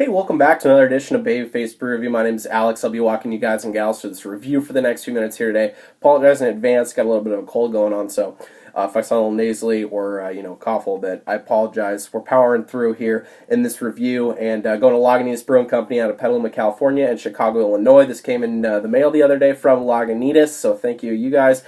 Hey, welcome back to another edition of Babyface Brew Review. My name is Alex. I'll be walking you guys and gals through this review for the next few minutes here today. Apologize in advance, got a little bit of a cold going on, so if I sound a little nasally or cough a little bit, I apologize. We're powering through here in this review and going to Lagunitas Brewing Company out of Petaluma, California and Chicago, Illinois. This came in the mail the other day from Lagunitas, so thank you guys.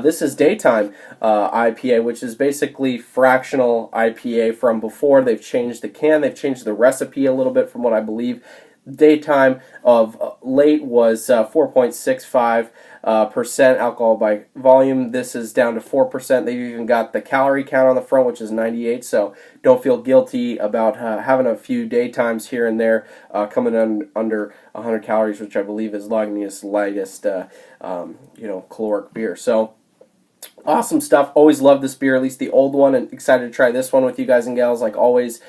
This is DayTime IPA, which is basically fractional IPA from before. They've changed the can, they've changed the recipe a little bit from what I believe. DayTime of late was 4.65% alcohol by volume. This is down to 4%. They've even got the calorie count on the front, which is 98, so don't feel guilty about having a few daytimes here and there coming under 100 calories, which I believe is Lagunitas' lightest caloric beer. So awesome stuff. Always loved this beer, at least the old one, and excited to try this one with you guys and gals like always.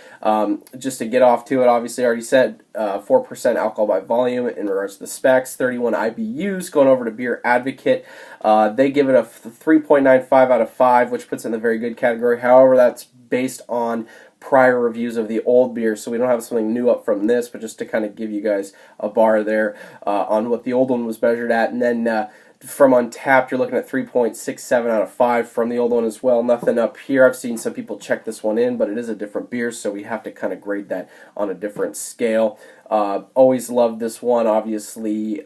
Just to get off to it, obviously I already said 4% alcohol by volume in regards to the specs, 31 IBUs. Going over to Beer Advocate, they give it a 3.95 out of 5, which puts it in the very good category. However, that's based on prior reviews of the old beer, so we don't have something new up from this, but just to kind of give you guys a bar there on what the old one was measured at. And then from Untapped, you're looking at 3.67 out of 5 from the old one as well. Nothing up here. I've seen some people check this one in, but it is a different beer, so we have to kind of grade that on a different scale. Always loved this one. Obviously,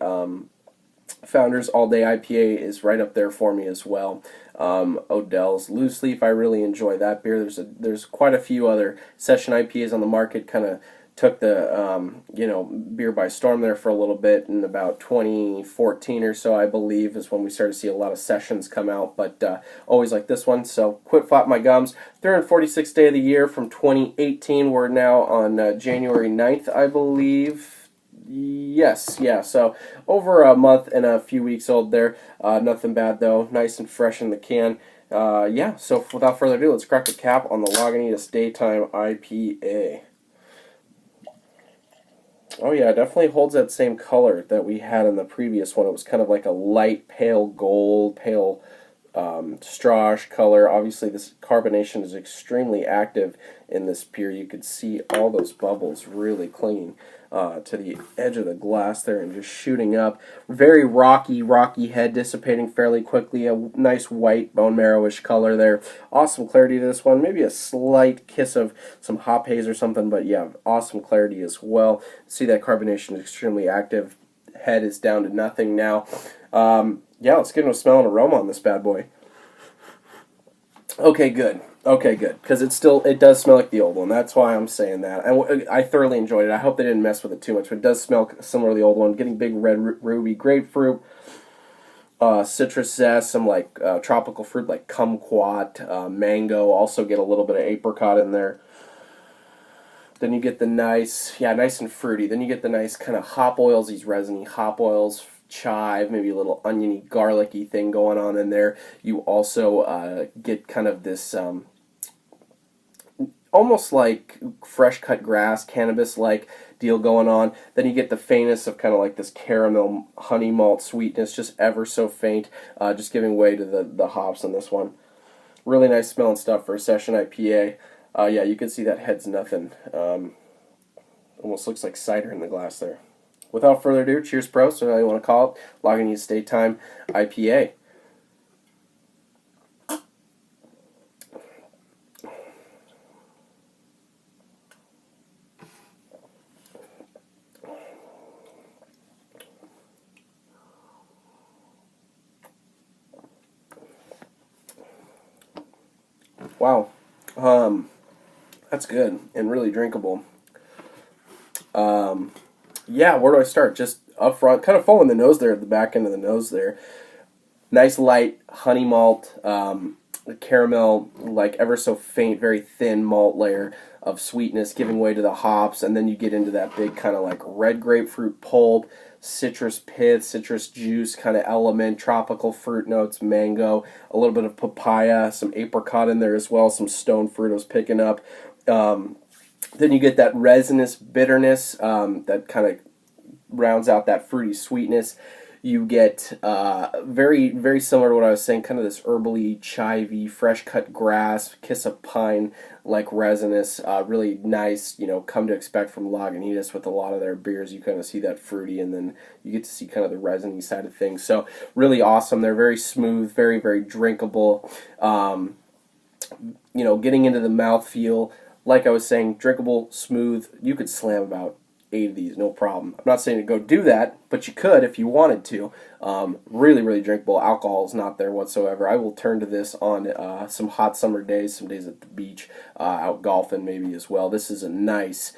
Founders All Day IPA is right up there for me as well. Odell's Loose Leaf, I really enjoy that beer. There's quite a few other session IPAs on the market. Kind of took the beer by storm there for a little bit. In about 2014 or so, I believe, is when we started to see a lot of sessions come out, but always like this one. So quit flapping my gums. 346th day of the year from 2018. We're now on January 9th, I believe. Yes, yeah, so over a month and a few weeks old there. Nothing bad though, nice and fresh in the can. Yeah, so without further ado, let's crack the cap on the Lagunitas DayTime IPA. Oh yeah, it definitely holds that same color that we had in the previous one. It was kind of like a light pale gold, pale strawish color. Obviously this carbonation is extremely active in this beer. You could see all those bubbles really clinging to the edge of the glass there and just shooting up. Very rocky head, dissipating fairly quickly. A nice white bone marrowish color there. Awesome clarity to this one. Maybe a slight kiss of some hop haze or something, but yeah, awesome clarity as well. See that carbonation is extremely active. Head is down to nothing now. Yeah, let's get into a smell and aroma on this bad boy. Okay, good. Okay, good. Because it does smell like the old one. That's why I'm saying that. I thoroughly enjoyed it. I hope they didn't mess with it too much, but it does smell similar to the old one. Getting big red ruby grapefruit, citrus zest, some like tropical fruit like kumquat, mango. Also get a little bit of apricot in there. Then you get the nice and fruity. Then you get the nice kind of hop oils, these resiny hop oils, chive, maybe a little oniony, garlicky thing going on in there. You also get kind of this almost like fresh cut grass, cannabis-like deal going on. Then you get the faintness of kind of like this caramel, honey malt sweetness, just ever so faint, just giving way to the hops in this one. Really nice smelling stuff for a session IPA. Yeah, you can see that head's nothing. Almost looks like cider in the glass there. Without further ado, cheers, pros, or how you want to call it, Lagunitas DayTime IPA. Wow, that's good and really drinkable. Yeah, where do I start? Just up front, kind of following the nose there, at the back end of the nose there. Nice light honey malt, caramel, like ever so faint, very thin malt layer of sweetness giving way to the hops, and then you get into that big kind of like red grapefruit pulp, citrus pith, citrus juice kind of element, tropical fruit notes, mango, a little bit of papaya, some apricot in there as well, some stone fruit I was picking up. Then you get that resinous bitterness that kind of rounds out that fruity sweetness. You get very, very similar to what I was saying, kind of this herbally, chivey, fresh cut grass, kiss of pine like resinous, really nice, come to expect from Lagunitas with a lot of their beers. You kind of see that fruity, and then you get to see kind of the resiny side of things. So really awesome. They're very smooth, very, very drinkable. Getting into the mouthfeel, like I was saying, drinkable, smooth. You could slam about 8 of these, no problem. I'm not saying to go do that, but you could if you wanted to. Really, really drinkable. Alcohol is not there whatsoever. I will turn to this on some hot summer days, some days at the beach, out golfing maybe as well. This is a nice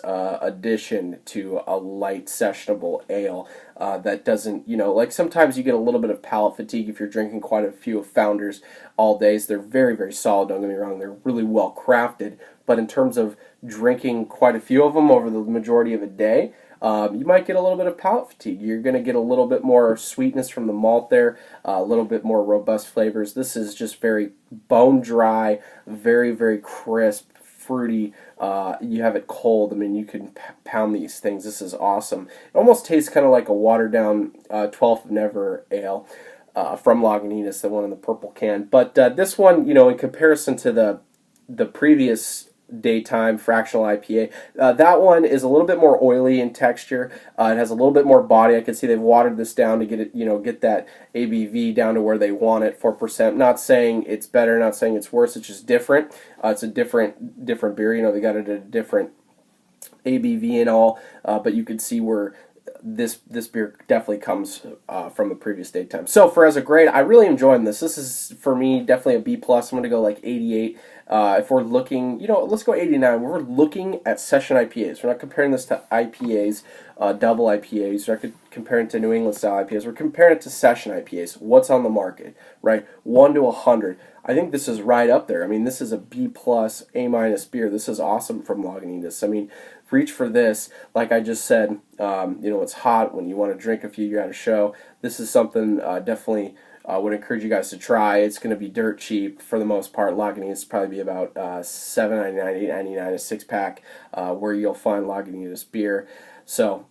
addition to a light sessionable ale that doesn't, like sometimes you get a little bit of palate fatigue if you're drinking quite a few of Founders all days. They're very, very solid, don't get me wrong. They're really well crafted, but in terms of drinking quite a few of them over the majority of a day, you might get a little bit of palate fatigue. You're going to get a little bit more sweetness from the malt there, a little bit more robust flavors. This is just very bone dry, very, very crisp, fruity. You have it cold. I mean, you can pound these things. This is awesome. It almost tastes kind of like a watered down 12th Never ale from Lagunitas, the one in the purple can. But this one, in comparison to the previous DayTime fractional IPA, that one is a little bit more oily in texture. It has a little bit more body. I can see they've watered this down to get it, get that ABV down to where they want it, 4%. Not saying it's better, not saying it's worse. It's just different. It's a different beer. They got it at a different ABV and all, but you could see where this beer definitely comes from the previous DayTime. So as a grade, I really enjoyed this. This is, for me, definitely a B+. I'm going to go like 88. If we're looking, let's go 89. We're looking at session IPAs. We're not comparing this to IPAs, double IPAs. We're not comparing it to New England style IPAs. We're comparing it to session IPAs. What's on the market, right? 1 to 100. I think this is right up there. I mean, this is a B+, A- beer. This is awesome from Lagunitas. I mean, reach for this. Like I just said, it's hot when you want to drink a few, you're at a show. This is something definitely would encourage you guys to try. It's going to be dirt cheap for the most part. Lagunitas probably be about $7.99, $8.99 a six-pack where you'll find Lagunitas beer. So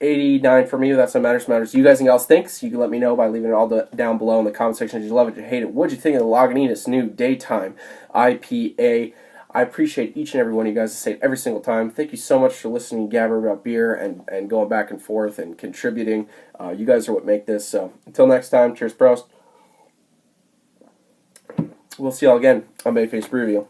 89 for me. That's what matters. You guys and gals think? So you can let me know by leaving it all down below in the comment section. Did you love it? Did you hate it? What'd you think of the Lagunitas new DayTime IPA? I appreciate each and every one of you guys. I say it every single time. Thank you so much for listening to Gabber about beer and going back and forth and contributing. You guys are what make this. So until next time, cheers, Prost. We'll see y'all again on Bayface Brew Review.